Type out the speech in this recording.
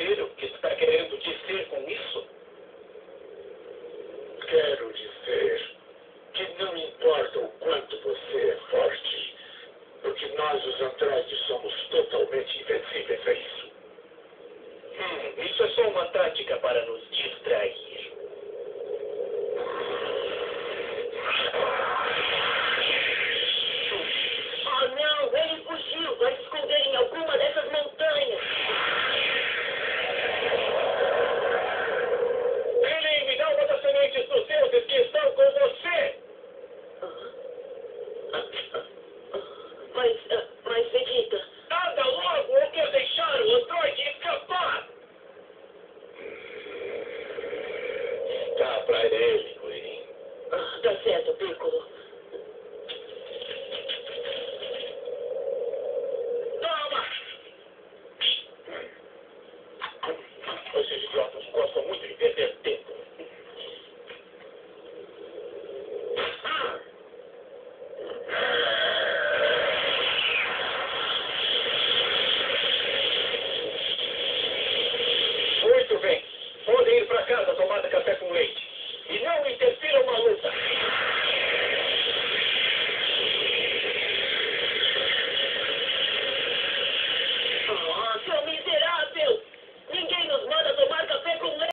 entender o que está querendo dizer com isso? Quero dizer que não importa o quanto você é forte, porque nós, os androides, somos totalmente invencíveis a isso. Isso é só uma tática para nos distrair. Oh, não, ele fugiu. Vai se esconder em alguma dessas montanhas. Ele me dá uma das sementes dos deuses que estão com você! Mas, Vegeta... Anda logo ou quer deixar o androide escapar! Dá pra ele, Guri. Tá certo, Piccolo.